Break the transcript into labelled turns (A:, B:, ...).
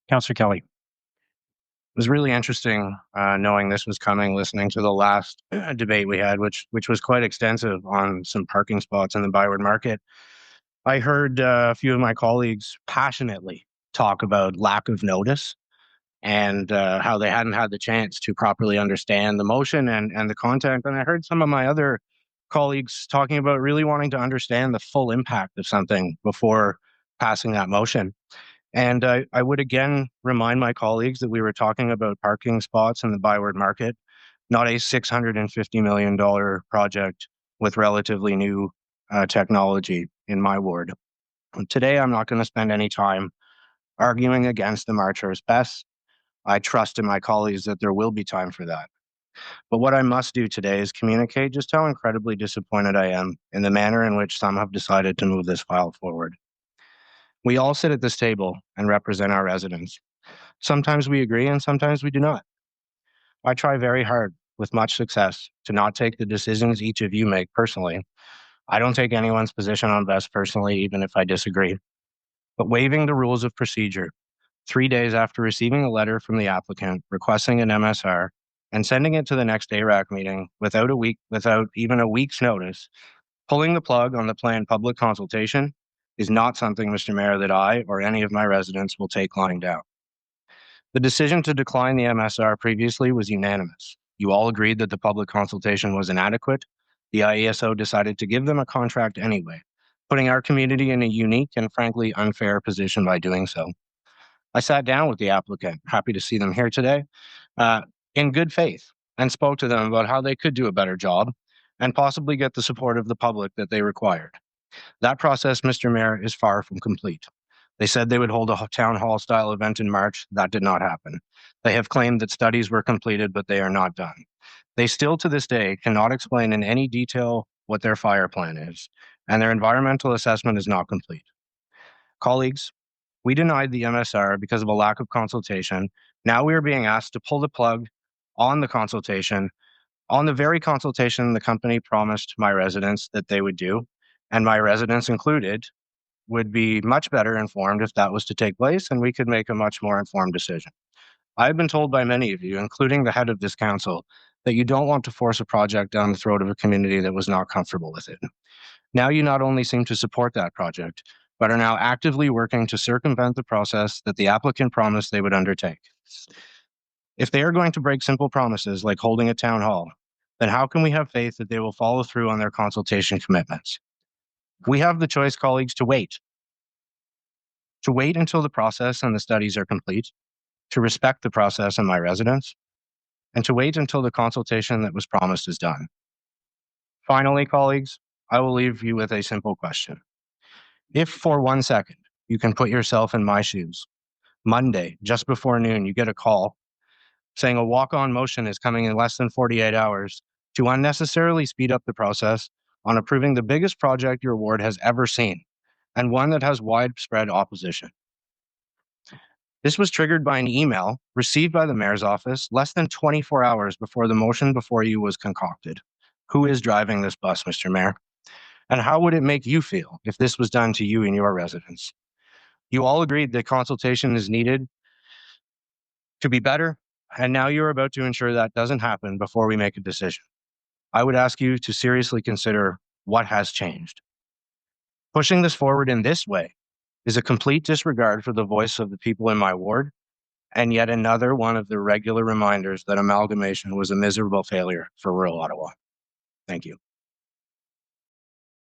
A: Councillor Kelly. It was really interesting knowing this was coming, listening to the last debate we had, which was quite extensive on some parking spots in the Byward Market. I heard a few of my colleagues passionately talk about lack of notice and how they hadn't had the chance to properly understand the motion and the content. And I heard some of my other colleagues talking about really wanting to understand the full impact of something before passing that motion. And I would again remind my colleagues that we were talking about parking spots in the Byward Market, not a $650 million project with relatively new technology in my ward. And today, I'm not going to spend any time arguing against the Marchurst BESS. I trust in my colleagues that there will be time for that. But what I must do today is communicate just how incredibly disappointed I am in the manner in which some have decided to move this file forward. We all sit at this table and represent our residents. Sometimes we agree and sometimes we do not. I try very hard, with much success, to not take the decisions each of you make personally. I don't take anyone's position on BESS personally, even if I disagree. But waiving the rules of procedure 3 days after receiving a letter from the applicant requesting an MSR and sending it to the next ARAC meeting without even a week's notice, pulling the plug on the planned public consultation is not something, Mr. Mayor, that I or any of my residents will take lying down. The decision to decline the MSR previously was unanimous. You all agreed that the public consultation was inadequate. The IESO decided to give them a contract anyway, putting our community in a unique and frankly unfair position by doing so. I sat down with the applicant, happy to see them here today, in good faith, and spoke to them about how they could do a better job and possibly get the support of the public that they required. That process, Mr. Mayor, is far from complete. They said they would hold a town hall style event in March. That did not happen. They have claimed that studies were completed, but they are not done. They still to this day cannot explain in any detail what their fire plan is, and their environmental assessment is not complete. Colleagues, we denied the MSR because of a lack of consultation. Now we are being asked to pull the plug on the consultation, on the very consultation the company promised my residents that they would do, and my residents included, would be much better informed if that was to take place, and we could make a much more informed decision. I've been told by many of you, including the head of this council, that you don't want to force a project down the throat of a community that was not comfortable with it. Now you not only seem to support that project, but are now actively working to circumvent the process that the applicant promised they would undertake. If they are going to break simple promises like holding a town hall, then how can we have faith that they will follow through on their consultation commitments? We have the choice, colleagues, to wait until the process and the studies are complete, to respect the process and my residents, and to wait until the consultation that was promised is done. Finally, colleagues, I will leave you with a simple question. If for 1 second you can put yourself in my shoes, Monday, just before noon, you get a call saying a walk-on motion is coming in less than 48 hours to unnecessarily speed up the process on approving the biggest project your ward has ever seen, and one that has widespread opposition. This was triggered by an email received by the mayor's office less than 24 hours before the motion before you was concocted. Who is driving this bus, Mr. Mayor? And how would it make you feel if this was done to you and your residents? You all agreed that consultation is needed to be better, and now you're about to ensure that doesn't happen before we make a decision. I would ask you to seriously consider what has changed. Pushing this forward in this way is a complete disregard for the voice of the people in my ward, and yet another one of the regular reminders that amalgamation was a miserable failure for rural Ottawa. Thank you.